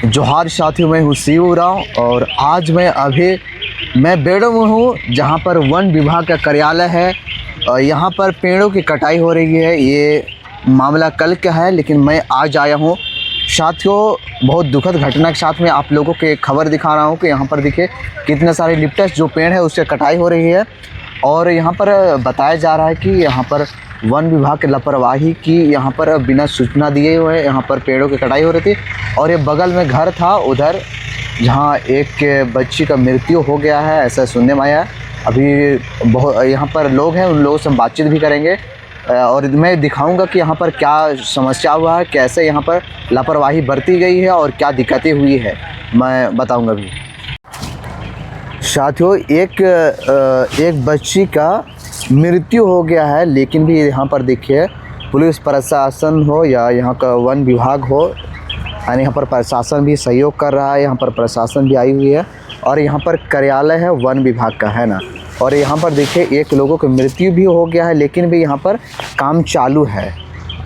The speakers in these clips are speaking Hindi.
जोहार साथियों, मैं हूँ शिवराव और आज मैं बेड़ो में हूँ जहाँ पर वन विभाग का कार्यालय है। यहाँ पर पेड़ों की कटाई हो रही है। ये मामला कल का है लेकिन मैं आज आया हूँ। साथियों, बहुत दुखद घटना के साथ में आप लोगों को एक खबर दिखा रहा हूँ कि यहाँ पर देखिए कितने सारे लिप्टस जो पेड़ है उससे कटाई हो रही है। और यहाँ पर बताया जा रहा है कि यहाँ पर वन विभाग की लापरवाही की, यहाँ पर बिना सूचना दिए हुए यहाँ पर पेड़ों की कटाई हो रही थी। और ये बगल में घर था उधर जहाँ एक बच्ची का मृत्यु हो गया है, ऐसा सुनने में आया। अभी बहुत यहाँ पर लोग हैं, उन लोगों से हम बातचीत भी करेंगे और मैं दिखाऊंगा कि यहाँ पर क्या समस्या हुआ है, कैसे यहाँ पर लापरवाही बरती गई है और क्या दिक्कतें हुई है, मैं बताऊंगा भी। साथियों, एक बच्ची का मृत्यु हो गया है लेकिन भी यहाँ पर देखिए पुलिस प्रशासन हो या यहाँ का वन विभाग हो, यानी यहाँ पर प्रशासन भी सहयोग कर रहा है। यहाँ पर प्रशासन भी आई हुई है और यहाँ पर कार्यालय है वन विभाग का, है ना। और यहाँ पर देखिए एक लोगों की मृत्यु भी हो गया है लेकिन भी यहाँ पर काम चालू है।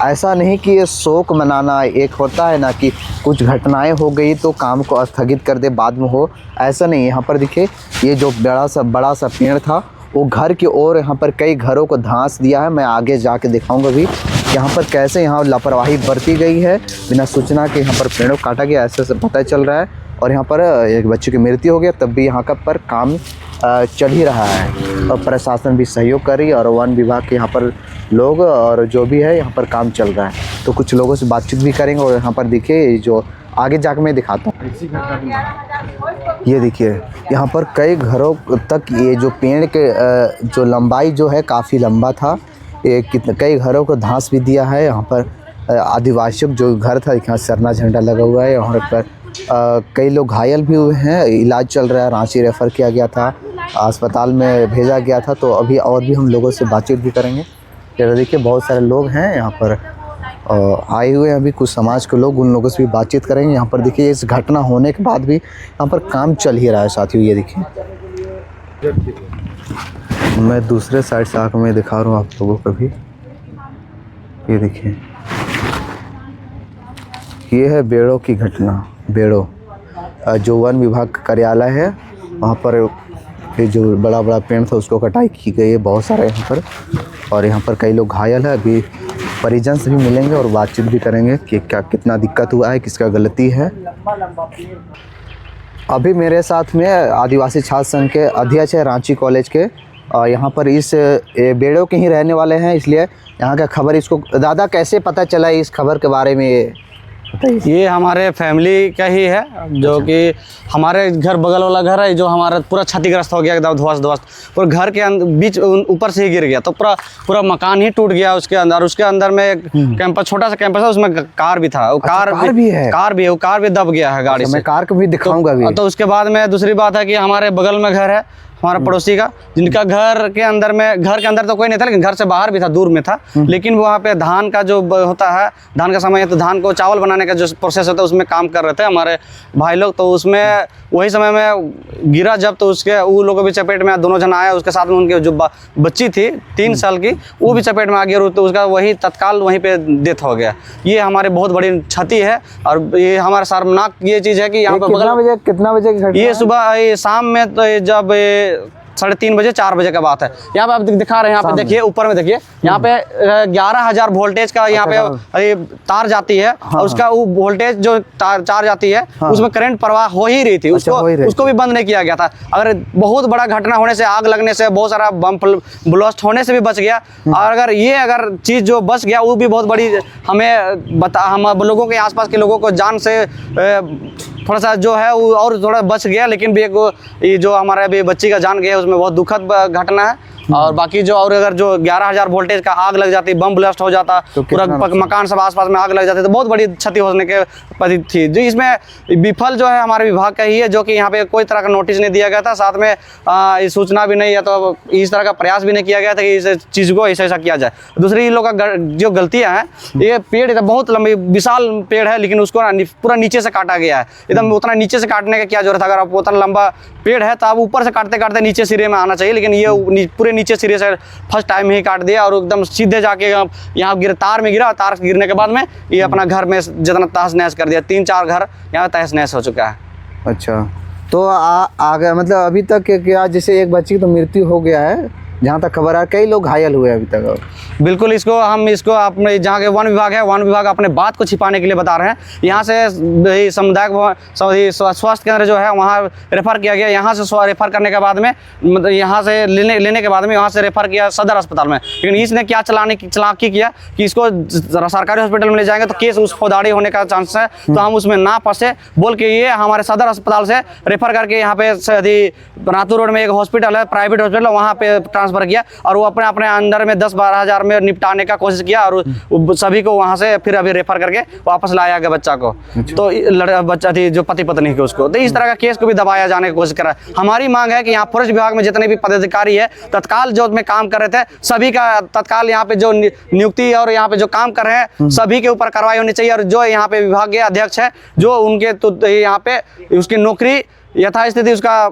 ऐसा नहीं कि ये शोक मनाना, एक होता है ना कि कुछ घटनाएं हो गई तो काम को स्थगित कर दे बाद में हो, ऐसा नहीं। यहाँ पर देखिए ये जो बड़ा सा पेड़ था वो घर की ओर यहाँ पर कई घरों को धंस दिया है। मैं आगे जाके दिखाऊंगा भी यहाँ पर कैसे यहाँ लापरवाही बरती गई है। बिना सूचना के यहाँ पर पेड़ों काटा गया, ऐसे पता चल रहा है। और यहाँ पर एक बच्चे की मृत्यु हो गया तब भी यहाँ का पर काम चल ही रहा है और प्रशासन भी सहयोग कर रही है और वन विभाग के यहाँ पर लोग और जो भी है यहाँ पर काम चल रहा है। तो कुछ लोगों से बातचीत भी करेंगे और यहाँ पर देखिए जो आगे जाकर मैं दिखाता हूँ। ये देखिए यहाँ पर कई घरों तक ये जो पेड़ के जो लंबाई जो है काफ़ी लंबा था। ये कई घरों को धंस भी दिया है। यहाँ पर आदिवासियों जो घर था, यहाँ सरना झंडा लगा हुआ है। यहाँ पर कई लोग घायल भी हुए हैं, इलाज चल रहा है। रांची रेफ़र किया गया था, अस्पताल में भेजा गया था। तो अभी और भी हम लोगों से बातचीत भी करेंगे। ये देखिए बहुत सारे लोग हैं यहाँ पर आए हुए हैं, अभी कुछ समाज के लोग, उन लोगों से भी बातचीत करेंगे। यहाँ पर देखिए इस घटना होने के बाद भी यहाँ पर काम चल ही रहा है साथियों। ये देखिए मैं दूसरे साइड से आकर मैं दिखा रहा हूँ आप लोगों को भी। ये देखिए ये है बेड़ों की घटना। बेड़ो जो वन विभाग का कार्यालय है वहाँ पर ये जो बड़ा पेड़ था उसको कटाई की गई है बहुत सारे यहाँ पर। और यहाँ पर कई लोग घायल है। अभी परिजन से भी मिलेंगे और बातचीत भी करेंगे कि क्या कितना दिक्कत हुआ है, किसका गलती है। अभी मेरे साथ में आदिवासी छात्र संघ के अध्यक्ष है रांची कॉलेज के, यहाँ पर इस बेड़ों के ही रहने वाले हैं, इसलिए यहाँ का खबर इसको दादा कैसे पता चला इस खबर के बारे में? ये हमारे फैमिली का ही है, जो कि हमारे घर बगल वाला घर है जो हमारा पूरा क्षतिग्रस्त हो गया, एकदम ध्वस्त। और घर के बीच ऊपर से ही गिर गया तो पूरा मकान ही टूट गया उसके अंदर। उसके अंदर में एक कैंपस, छोटा सा कैंपस है, उसमें कार भी था। वो कार भी दब गया है गाड़ी से। मैं कार को भी दिखाऊंगा भी। तो उसके बाद में दूसरी बात है कि हमारे बगल में घर है हमारा पड़ोसी का, जिनका घर के अंदर तो कोई नहीं था लेकिन घर से बाहर भी था, दूर में था। लेकिन वहाँ पे धान का जो होता है, धान का समय है तो धान को चावल बनाने का जो प्रोसेस होता है उसमें काम कर रहे थे हमारे भाई लोग। तो उसमें वही समय में गिरा जब, तो उसके वो लोगों भी चपेट में, दोनों जन आया, उसके साथ में उनके जो बच्ची थी 3 साल की, वो भी चपेट में आ गई। तो उसका वही तत्काल वहीं पे डेथ हो गया। ये हमारी बहुत बड़ी क्षति है और ये हमारा शर्मनाक ये चीज़ है कि यहाँ पे कितना बजे ये सुबह शाम में तो जब 3:30 बजे 4 बजे का बात है। यहाँ पे आप दिखा रहे हैं, यहाँ पे देखिए ऊपर में देखिए, यहाँ पे 11,000 वोल्टेज का यहाँ पे तार जाती है। और उसका वो वोल्टेज जो तार जाती है उसमें करंट प्रवाह हो ही रही थी। उसको भी बंद नहीं किया गया था। अगर बहुत बड़ा घटना होने से, आग लगने से, बहुत सारा बम ब्लास्ट होने से भी बच गया। और अगर चीज़ जो बच गया वो भी बहुत बड़ी हम लोगों के आसपास के लोगों को जान से थोड़ा सा जो है वो और थोड़ा बच गया। लेकिन भी ये जो हमारे अभी बच्ची का जान गया उसमें बहुत दुखद घटना है। और बाकी जो अगर जो 11,000 वोल्टेज का आग लग जाती, बम ब्लास्ट हो जाता, तो पूरा मकान सब आसपास में आग लग जाती, तो बहुत बड़ी क्षति होने के पति थी। जो इसमें विफल जो है हमारे विभाग का ही है, जो कि यहाँ पे कोई तरह का नोटिस नहीं दिया गया था, साथ में इस सूचना भी नहीं है, तो इस तरह का प्रयास भी नहीं किया गया था कि इस चीज़ को ऐसा किया जाए। दूसरी लोग का जो गलतियाँ हैं, ये पेड़ बहुत लंबी विशाल पेड़ है लेकिन उसको पूरा नीचे से काटा गया है। एकदम उतना नीचे से काटने का क्या जरूरत है? अगर आप उतना लंबा पेड़ है तो आप ऊपर से काटते काटते नीचे सिरे में आना चाहिए, लेकिन ये पूरे नीचे सिरे से फर्स्ट टाइम ही काट दिया और एकदम सीधे जाके यहाँ तार में गिरा। तार गिरने के बाद में ये अपना घर में जितना तहस नहस कर दिया। 3-4 घर यहाँ तहस नहस हो चुका है। अच्छा, तो आ गया मतलब अभी तक क्या, जैसे एक बच्ची की तो मृत्यु हो गया है जहाँ तक खबर है, कई लोग घायल हुए अभी तक। बिल्कुल, इसको अपने जहाँ के वन विभाग है, वन विभाग अपने बात को छिपाने के लिए बता रहे हैं। यहाँ से सामुदायिक स्वास्थ्य केंद्र जो है वहाँ रेफ़र किया गया। यहाँ से रेफ़र करने के बाद में मतलब यहाँ से लेने के बाद में यहाँ से रेफ़र किया सदर अस्पताल में। लेकिन इसने क्या चालाकी किया कि इसको सरकारी हॉस्पिटल में ले जाएंगे तो केस उस फौजदारी होने का चांस है, तो हम उसमें ना फंसे बोल के ये हमारे सदर अस्पताल से रेफ़र करके यहाँ पे रातू रोड में एक हॉस्पिटल है, प्राइवेट हॉस्पिटल, वहाँ पे ट्रांसफ़र किया और वो अपने अंडर में 10-12 हज़ार में निपटाने का कोशिश किया और सभी को वहाँ से फिर अभी रेफर करके वापस लाया गया बच्चा को। तो बच्चा थी जो पति पत्नी के उसको, तो इस तरह का केस को भी दबाया जाने की कोशिश कर रहा है। हमारी मांग है कि यहाँ फॉरेस्ट विभाग में जितने भी पदाधिकारी है तत्काल जो में काम कर रहे थे सभी का तत्काल यहाँ पे जो नियुक्ति और यहाँ पे जो काम कर रहे हैं सभी के ऊपर कार्रवाई होनी चाहिए। और जो यहाँ पे विभाग के अध्यक्ष है जो उनके तो यहाँ पे उसकी नौकरी यथास्थिति उसका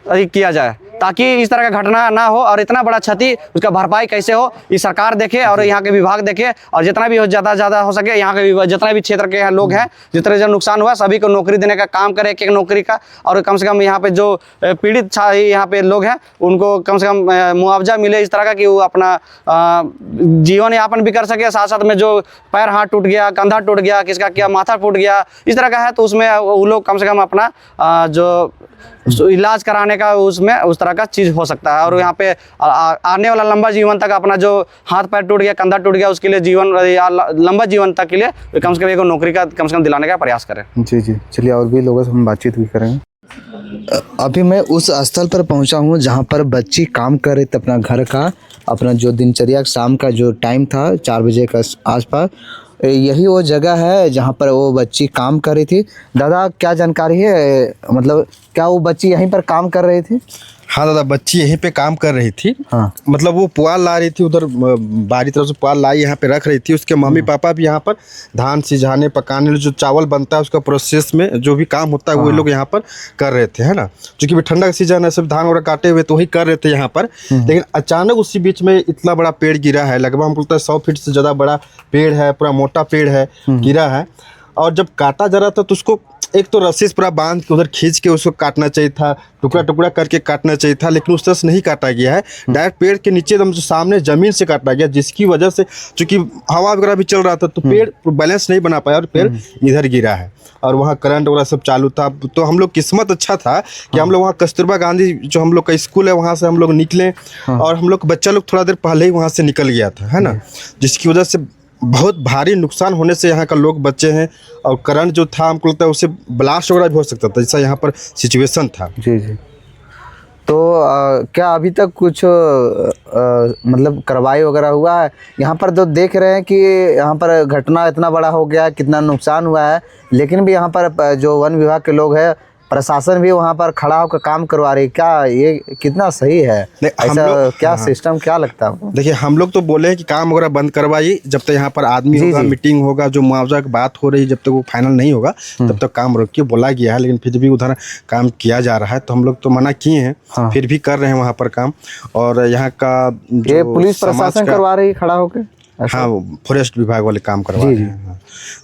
किया जाए ताकि इस तरह का घटना ना हो और इतना बड़ा क्षति उसका भरपाई कैसे हो ये सरकार देखे और यहाँ के विभाग देखे और जितना भी हो ज़्यादा हो सके यहाँ के जितना भी क्षेत्र के लोग हैं जितने जो नुकसान हुआ सभी को नौकरी देने का काम करे, एक नौकरी का। और कम से कम यहाँ पे जो पीड़ित यहाँ पे लोग हैं उनको कम से कम मुआवजा मिले इस तरह का कि वो अपना जीवन यापन भी कर सके। साथ साथ में जो पैर हाथ टूट गया, कंधा टूट गया, किसका क्या माथा फूट गया इस तरह का है तो उसमें वो लोग कम से कम अपना जो इलाज कराने का उसमें उस तरह का चीज़ हो सकता है। और यहाँ पे आने वाला लंबा जीवन तक अपना जो हाथ पैर टूट गया, कंधा टूट गया उसके लिए जीवन लंबा जीवन तक के लिए कम से कम एक नौकरी का कम से कम दिलाने का प्रयास करें। जी जी, चलिए और भी लोगों से हम बातचीत भी करेंगे। अभी मैं उस स्थल पर पहुंचा हूं जहां पर बच्ची काम कर रही थी अपना घर का, अपना जो दिनचर्या शाम का जो टाइम था 4 बजे का आसपास, यही वो जगह है जहाँ पर वो बच्ची काम कर रही थी। दादा क्या जानकारी है, मतलब क्या वो बच्ची यहीं पर काम कर रही थी? हाँ दादा, बच्ची यहीं पे काम कर रही थी। हाँ। मतलब वो पुआल ला रही थी, उधर बाहरी तरफ से पुआल लाई यहाँ पे रख रही थी। उसके मम्मी पापा भी यहाँ पर धान सिझाने पकाने जो चावल बनता है उसका प्रोसेस में जो भी काम होता है वो लोग यहाँ पर कर रहे थे, है ना। क्योंकि भी ठंडा का सीजन है, सब धान वगैरह काटे हुए तो वही कर रहे थे यहाँ पर। लेकिन अचानक उसी बीच में इतना बड़ा पेड़ गिरा है, लगभग हमको लगता है 100 फीट से ज़्यादा बड़ा पेड़ है, पूरा मोटा पेड़ है, गिरा है। और जब काटा जा रहा था तो उसको एक तो रस्सी से पूरा बांध के उधर खींच के उसको काटना चाहिए था, टुकड़ा टुकड़ा करके काटना चाहिए था, लेकिन उस तरह से नहीं काटा गया है। डायरेक्ट पेड़ के नीचे एकदम सामने ज़मीन से काटा गया, जिसकी वजह से चूँकि हवा वगैरह भी चल रहा था तो पेड़ बैलेंस नहीं बना पाया और पेड़ इधर गिरा है। और वहाँ करंट वगैरह सब चालू था। तो हम लोग किस्मत अच्छा था कि हम लोग वहाँ कस्तूरबा गांधी जो हम लोग का स्कूल है वहाँ से हम लोग निकले और हम लोग बच्चा लोग थोड़ा देर पहले ही वहाँ से निकल गया था, है ना। जिसकी वजह से बहुत भारी नुकसान होने से यहाँ का लोग बचे हैं। और करंट जो था हमको लगता है उससे ब्लास्ट वगैरह भी हो सकता था, जैसा यहाँ पर सिचुएशन था। जी जी। तो क्या अभी तक कुछ मतलब कार्रवाई वगैरह हुआ है? यहाँ पर तो देख रहे हैं कि यहाँ पर घटना इतना बड़ा हो गया, कितना नुकसान हुआ है, लेकिन भी यहाँ पर जो वन विभाग के लोग हैं, प्रशासन भी वहाँ पर खड़ा होकर काम करवा रही है। क्या ये कितना सही है? ऐसा क्या सिस्टम क्या लगता है आपको? देखिए, हम लोग तो बोले हैं कि काम वगैरह बंद करवाइए, जब तक यहाँ पर आदमी होगा, मीटिंग होगा, जो मुआवजा की बात हो रही है, जब तक वो फाइनल नहीं होगा तब तक काम रोकिए बोला गया है। लेकिन फिर भी उधर काम किया जा रहा है तो हम लोग तो मना किए हैं। हाँ। फिर भी कर रहे हैं वहाँ पर काम। और यहाँ का ये पुलिस प्रशासन करवा रही है खड़ा होकर? हाँ, फॉरेस्ट विभाग वाले काम करवा रहे हैं।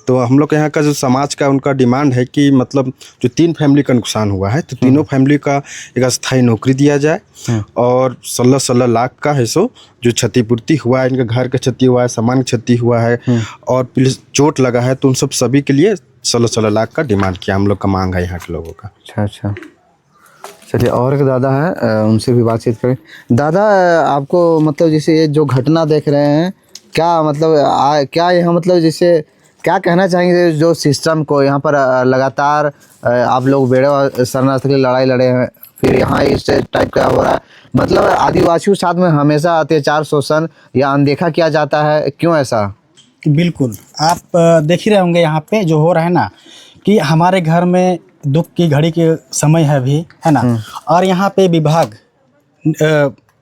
तो हम लोग यहाँ का जो समाज का उनका डिमांड है कि मतलब जो 3 फैमिली का नुकसान हुआ है तो तीनों फैमिली का एक अस्थायी नौकरी दिया जाए और 16 लाख का है सो जो क्षतिपूर्ति हुआ है, इनका घर का क्षति हुआ है, सामान का क्षति हुआ है और पुलिस चोट लगा है, तो उन सब सभी के लिए 16 लाख का डिमांड किया हम लोग का, मांग है यहाँ के लोगों का। अच्छा, चलिए और एक दादा है उनसे भी बातचीत करें। दादा, आपको मतलब जैसे ये जो घटना देख रहे हैं, क्या मतलब क्या यहाँ मतलब जैसे क्या कहना चाहेंगे जो सिस्टम को यहाँ पर लगातार आप लोग बेड़े शरणार्थी की लड़ाई लड़े हैं, फिर यहाँ इस टाइप का हो रहा है, मतलब आदिवासियों साथ में हमेशा अत्याचार, शोषण या अनदेखा किया जाता है, क्यों ऐसा? बिल्कुल, आप देख ही रहे होंगे यहाँ पे जो हो रहा है ना कि हमारे घर में दुख की घड़ी के समय है भी, है ना। और यहाँ पे विभाग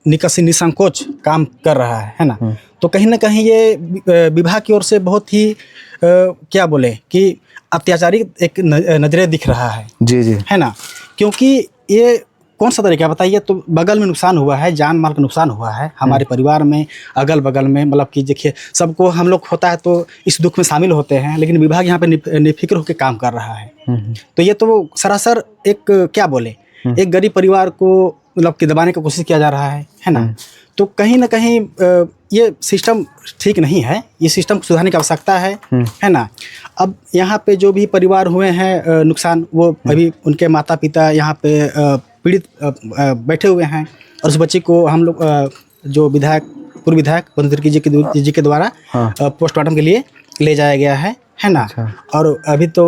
निसंकोच काम कर रहा है ना। तो कहीं ना कहीं ये विभाग की ओर से बहुत ही क्या बोले कि अत्याचारी एक नज़रिया दिख रहा है। जी जी, है ना, क्योंकि ये कौन सा तरीका बताइए। तो बगल में नुकसान हुआ है, जान माल का नुकसान हुआ है हमारे परिवार में, अगल बगल में, मतलब कि देखिए सबको हम लोग होता है तो इस दुख में शामिल होते हैं, लेकिन विभाग यहाँ पे निफिक्र होकर काम कर रहा है। तो ये तो सरासर एक क्या बोले, एक गरीब परिवार को मतलब कि दबाने की कोशिश किया जा रहा है ना। तो कहीं ना कहीं ये सिस्टम ठीक नहीं है, ये सिस्टम को सुधारने की आवश्यकता है ना। अब यहाँ पे जो भी परिवार हुए हैं नुकसान, वो अभी उनके माता पिता यहाँ पे पीड़ित बैठे हुए हैं, और उस बच्चे को हम लोग जो विधायक, पूर्व विधायक बंधु तिर्की जी के द्वारा पोस्टमार्टम के लिए ले जाया गया है ना। अच्छा। और अभी तो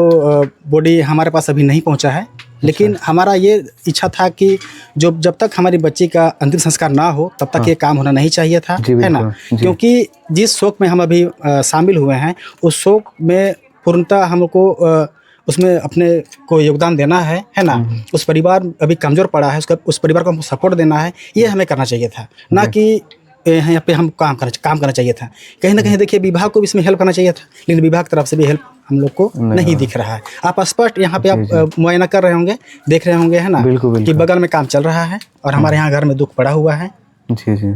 बॉडी हमारे पास अभी नहीं पहुँचा है, लेकिन हमारा ये इच्छा था कि जब तक हमारी बच्ची का अंतिम संस्कार ना हो तब तक ये काम होना नहीं चाहिए था, है ना। क्योंकि जिस शोक में हम अभी शामिल हुए हैं, उस शोक में पूर्णतः हमको उसमें अपने को योगदान देना है ना। उस परिवार अभी कमज़ोर पड़ा है, उस परिवार को हमको सपोर्ट देना है, ये हमें करना चाहिए था, ना कि यहाँ पे हम काम करना चाहिए था। कहीं ना कहीं देखिए विभाग को भी इसमें हेल्प करना चाहिए था, लेकिन विभाग की तरफ से भी हेल्प हम लोग को नहीं दिख रहा है। आप स्पष्ट यहाँ पे आप मुआयना कर रहे होंगे, देख रहे होंगे, है ना, कि बगल में काम चल रहा है और हमारे यहाँ घर में दुख पड़ा हुआ है। जी जी।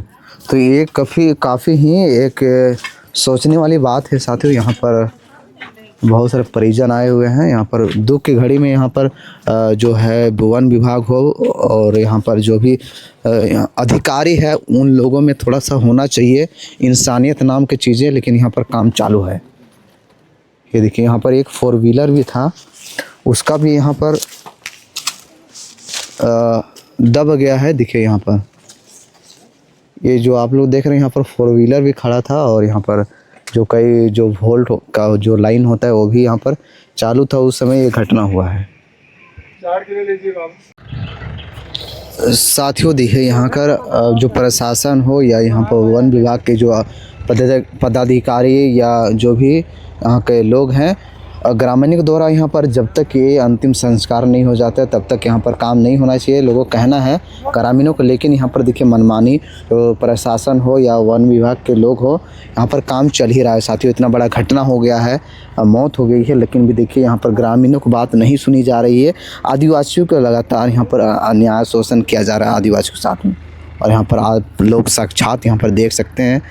तो ये काफ़ी ही एक सोचने वाली बात है साथियों। यहाँ पर बहुत सारे परिजन आए हुए हैं, यहाँ पर दुख की घड़ी में, यहाँ पर जो है वन विभाग हो और यहाँ पर जो भी अधिकारी है उन लोगों में थोड़ा सा होना चाहिए इंसानियत नाम की चीज़ें, लेकिन यहाँ पर काम चालू है। ये देखिए यहाँ पर एक 4 व्हीलर भी था, उसका भी यहाँ पर दब गया है। देखिए यहाँ पर ये जो आप लोग देख रहे हैं, यहाँ पर 4 व्हीलर भी खड़ा था, और यहाँ पर जो वोल्ट का जो लाइन होता है वो भी यहाँ पर चालू था, उस समय ये घटना हुआ है। साथियों देखिए यहाँ कर जो प्रशासन हो या यहाँ पर वन विभाग के जो पदाधिकारी या जो भी यहाँ के लोग हैं, ग्रामीणों के द्वारा यहाँ पर जब तक ये अंतिम संस्कार नहीं हो जाता तब तक यहाँ पर काम नहीं होना चाहिए, लोगों का कहना है ग्रामीणों को। लेकिन यहाँ पर देखिए मनमानी तो प्रशासन हो या वन विभाग के लोग हो, यहाँ पर काम चल ही रहा है साथियों। इतना बड़ा घटना हो गया है, मौत हो गई है, लेकिन भी देखिए यहाँ पर ग्रामीणों की बात नहीं सुनी जा रही है। आदिवासियों को लगातार यहाँ पर अन्याय शोषण किया जा रहा है आदिवासियों के साथ में, और यहाँ पर आप लोग साक्षात यहाँ पर देख सकते हैं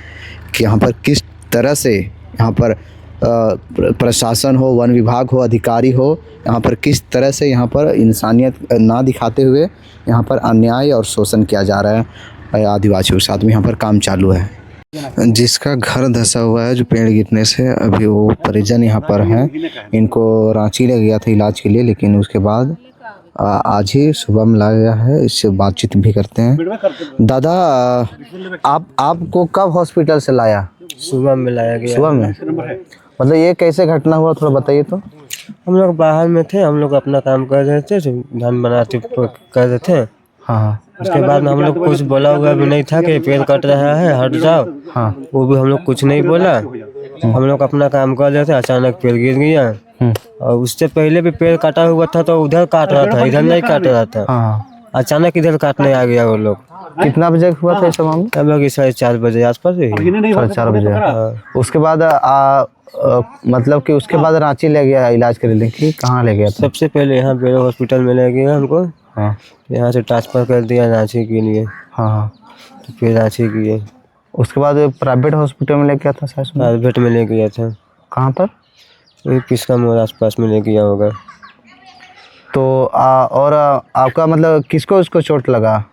कि यहाँ पर किस तरह से यहाँ पर प्रशासन हो, वन विभाग हो, अधिकारी हो, यहाँ पर किस तरह से यहाँ पर इंसानियत ना दिखाते हुए यहाँ पर अन्याय और शोषण किया जा रहा है आदिवासियों के साथ में। यहाँ पर काम चालू है। जिसका घर धंसा हुआ है जो पेड़ गिरने से, अभी वो परिजन यहाँ पर हैं, इनको रांची ले गया था इलाज के लिए, लेकिन उसके बाद आज ही सुबह में लाया गया है। इससे बातचीत भी करते हैं। दादा आपको कब हॉस्पिटल से लाया? सुबह में लाया गया। सुबह में? मतलब ये कैसे घटना हुआ, थोड़ा बताइए तो। हम लोग बाहर में थे, हम लोग अपना काम कर रहे थे, धान बनाते कर रहे थे। हाँ। उसके बाद में हम लोग कुछ बोला हुआ भी नहीं था कि पेड़ कट रहा है हट जाओ। हाँ। वो भी हम लोग कुछ नहीं बोला, हम लोग अपना काम कर रहे थे, अचानक पेड़ गिर गया। और उससे पहले भी पेड़ काटा हुआ था तो उधर काट रहा था, इधर नहीं काट रहा था। हाँ। अचानक इधर काटने आ गया वो लोग। कितना बजे हुआ था ये सब मामला? हम लोग 4:30 बजे आसपास ही। 4:30 बजे। उसके बाद मतलब कि उसके बाद रांची ले गया इलाज के लिए कि कहाँ ले गया था? सबसे पहले यहाँ पे हॉस्पिटल में ले गया हमको। हाँ। यहाँ से ट्रांसफर कर दिया रांची के लिए। हाँ। तो फिर रांची किए। उसके बाद प्राइवेट हॉस्पिटल में ले गया था शायद? प्राइवेट में ले गया था। कहाँ पर? वही किसका मोड़ आसपास में ले गया होगा। तो और आपका मतलब किसको उसको चोट लगा?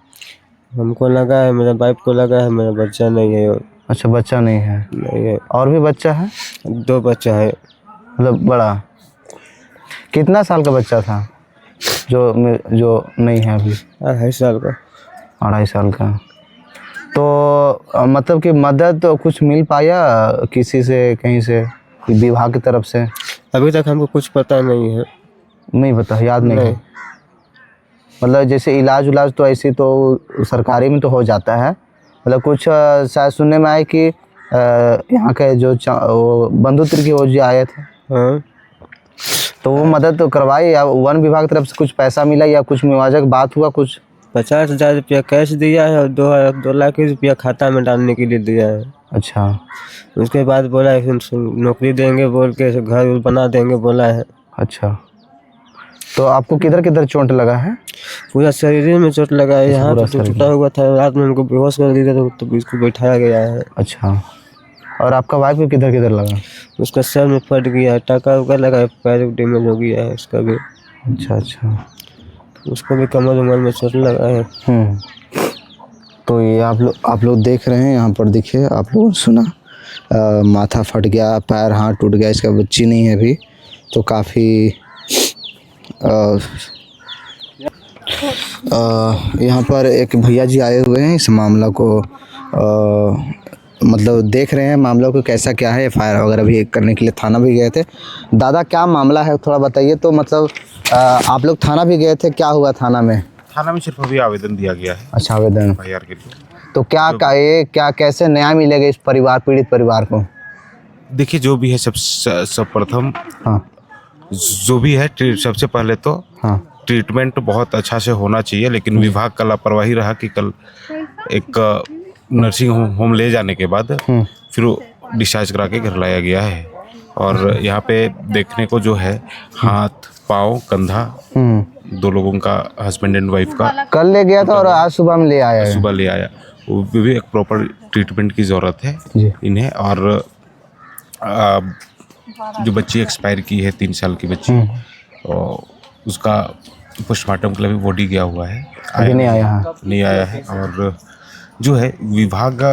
हमको लगा है, मेरे वाइफ को लगा है, मेरा बच्चा नहीं है। अच्छा, बच्चा नहीं है? नहीं है। और भी बच्चा है? 2 बच्चा है। मतलब बड़ा कितना साल का बच्चा था जो नहीं है अभी? 2.5 साल का। 2.5 साल का। तो मतलब कि मदद तो कुछ मिल पाया किसी से, कहीं से, विभाग की तरफ से? अभी तक हमको कुछ पता नहीं है। नहीं पता, याद नहीं। मतलब जैसे इलाज उलाज तो ऐसे तो सरकारी में तो हो जाता है, मतलब कुछ शायद सुनने में आया कि यहाँ के जो वो बंधु तिर्की वो जी आए थे। हाँ। तो वो मदद तो करवाई, या वन विभाग की तरफ से कुछ पैसा मिला या कुछ मुआवजा की बात हुआ? कुछ 50,000 रुपया कैश दिया है और 2 लाख रुपया खाता में डालने के लिए दिया है। अच्छा। उसके बाद बोला है नौकरी देंगे बोल के, घर बना देंगे बोला है। अच्छा। तो आपको किधर किधर चोट लगा है? पूरा शरीर में चोट लगा है, यहाँ पूरा पे तो टूटा हुआ था। रात में हमको बेहोश कर दिया था, तो इसको बैठाया गया है। अच्छा, और आपका वाइफ को किधर किधर लगा? उसका सर में फट गया, टाका उका लगा है, पैर डैमेज हो गया है उसका भी। अच्छा अच्छा। उसको भी कमर उमर में चोट लगा है। तो ये आप लोग देख रहे हैं, यहाँ पर देखिए, आप लोगों ने सुना, माथा फट गया, पैर हाथ टूट गया। इसका बच्ची नहीं है अभी, तो काफ़ी यहाँ पर एक भैया जी आए हुए हैं, इस मामला को मतलब देख रहे हैं मामला को कैसा क्या है। FIR वगैरह भी करने के लिए थाना भी गए थे। दादा, क्या मामला है थोड़ा बताइए। तो मतलब आप लोग थाना भी गए थे, क्या हुआ थाना में? थाना में सिर्फ अभी आवेदन दिया गया है अच्छा, आवेदन। FIR के लिए। तो क्या कैसे न्याय मिलेगा इस पीड़ित परिवार को? देखिए, जो भी है सब प्रथम, हाँ जो भी है सबसे पहले तो हाँ ट्रीटमेंट बहुत अच्छा से होना चाहिए, लेकिन विभाग का लापरवाही रहा कि कल एक नर्सिंग होम ले जाने के बाद फिर डिस्चार्ज करा के घर लाया गया है। और यहाँ पे देखने को जो है हाथ पाँव कंधा 2 लोगों का, हस्बैंड एंड वाइफ का कल ले गया था और आज सुबह में ले आया है। सुबह ले आया। वो भी एक प्रॉपर ट्रीटमेंट की ज़रूरत है जी। इन्हें। और जो बच्ची एक्सपायर की है 3 साल की बच्ची, और उसका पोस्टमार्टम के लिए भी बॉडी गया हुआ है, अभी नहीं आया है। और जो है विभाग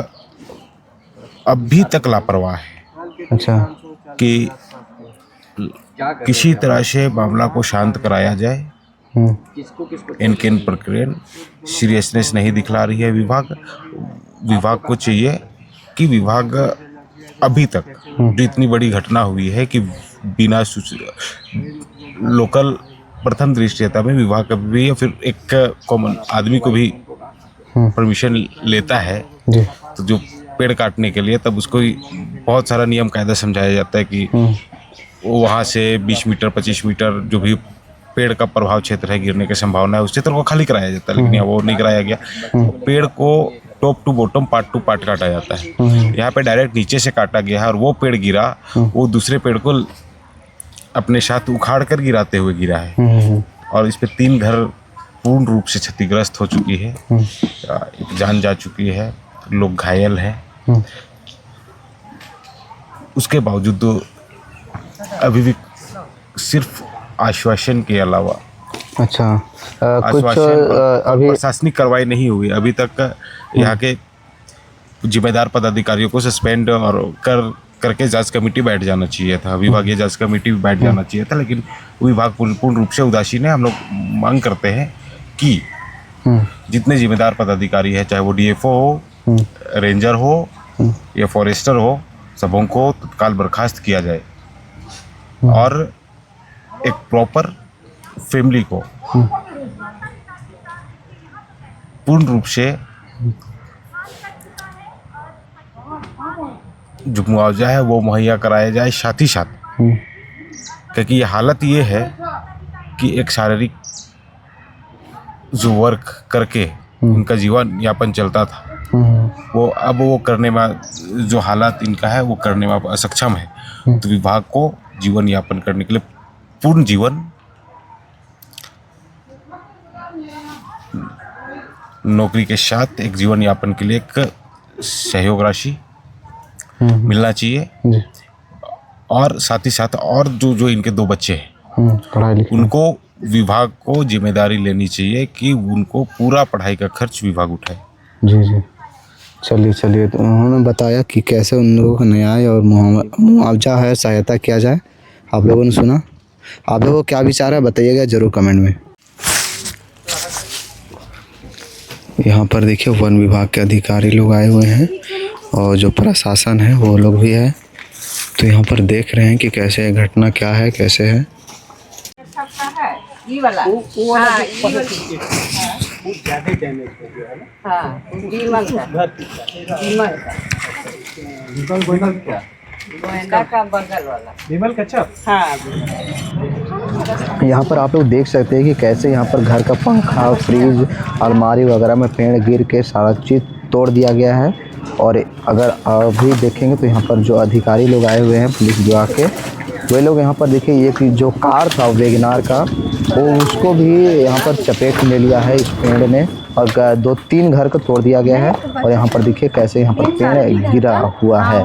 अभी तक लापरवाह है। अच्छा, कि किसी तरह से मामला को शांत कराया जाए। इनके प्रक्रिया सीरियसनेस नहीं दिखला रही है विभाग को चाहिए कि विभाग अभी तक जो इतनी बड़ी घटना हुई है कि बिना लोकल प्रथम दृष्टता में विभाग कभी भी या फिर एक कॉमन आदमी को भी परमिशन लेता है तो जो पेड़ काटने के लिए, तब उसको बहुत सारा नियम कायदा समझाया जाता है कि वो वहाँ से 20 मीटर 25 मीटर जो भी पेड़ का प्रभाव क्षेत्र है, गिरने की संभावना है, उस क्षेत्र को खाली कराया जाता है। लेकिन यहाँ वो नहीं कराया गया। पेड़ को top to bottom, part to part काटा जाता है। यहाँ पे डायरेक्ट नीचे से काटा गया है और वो पेड़ गिरा, वो दूसरे पेड़ को अपने साथ उखाड़ कर गिराते हुए गिरा है। और इस पे 3 घर पूर्ण रूप से क्षतिग्रस्त हो चुकी है, एक जान जा चुकी है, लोग घायल हैं। उसके बावजूद अभी भी सिर्फ आश्वासन के अलावा कुछ अभी प्रशासनिक कार्रवाई नहीं हुई अभी तक। यहाँ के जिम्मेदार पदाधिकारियों को सस्पेंड और करके जांच कमेटी बैठ जाना चाहिए था, विभागीय जांच कमेटी बैठ जाना चाहिए था। लेकिन विभाग पूर्ण रूप से उदासीन है। हम लोग मांग करते हैं कि जितने जिम्मेदार पदाधिकारी है, चाहे वो DFO हो, रेंजर हो या फॉरेस्टर हो, सबों को तत्काल बर्खास्त किया जाए और एक प्रॉपर फैमिली को पूर्ण रूप से जो मुआवजा है वो मुहैया कराया जाए। साथ ही साथ क्योंकि ये हालत ये है कि एक शारीरिक जो वर्क करके उनका जीवन यापन चलता था, वो अब वो करने में जो हालात इनका है वो करने में असक्षम है। तो विभाग को जीवन यापन करने के लिए पूर्ण जीवन नौकरी के साथ एक जीवन यापन के लिए एक सहयोग राशि मिलना चाहिए। और साथ ही साथ और जो इनके 2 बच्चे हैं उनको विभाग को जिम्मेदारी लेनी चाहिए कि उनको पूरा पढ़ाई का खर्च विभाग उठाए। जी। चलिए तो उन्होंने बताया कि कैसे उन लोगों को न्याय और मुआवजा है, सहायता किया जाए। आप लोगों ने सुना, आप लोगों को क्या विचार है बताइएगा जरूर कमेंट में। यहाँ पर देखिए वन विभाग के अधिकारी लोग आए हुए हैं और जो प्रशासन है वो लोग भी है। तो यहाँ पर देख रहे हैं कि कैसे घटना क्या है, कैसे है। ये वाला ज़्यादा डैमेज हो गया है ना। हाँ, बीमल का बगल वाला बीमल का छत। हाँ, यहाँ पर आप लोग देख सकते हैं कि कैसे यहाँ पर घर का पंखा, फ्रिज, अलमारी वगैरह में पेड़ गिर के सारा चीज़ तोड़ दिया गया है। और अगर अभी देखेंगे तो यहाँ पर जो अधिकारी लोग आए हुए हैं, पुलिस विभाग के, वे लोग यहाँ पर देखिए एक जो कार था वैगनार का वो उसको भी यहाँ पर चपेट में लिया है इस पेड़ ने और 2-3 घर को तोड़ दिया गया है और यहाँ पर देखिए कैसे यहाँ पर पेड़ गिरा हुआ है।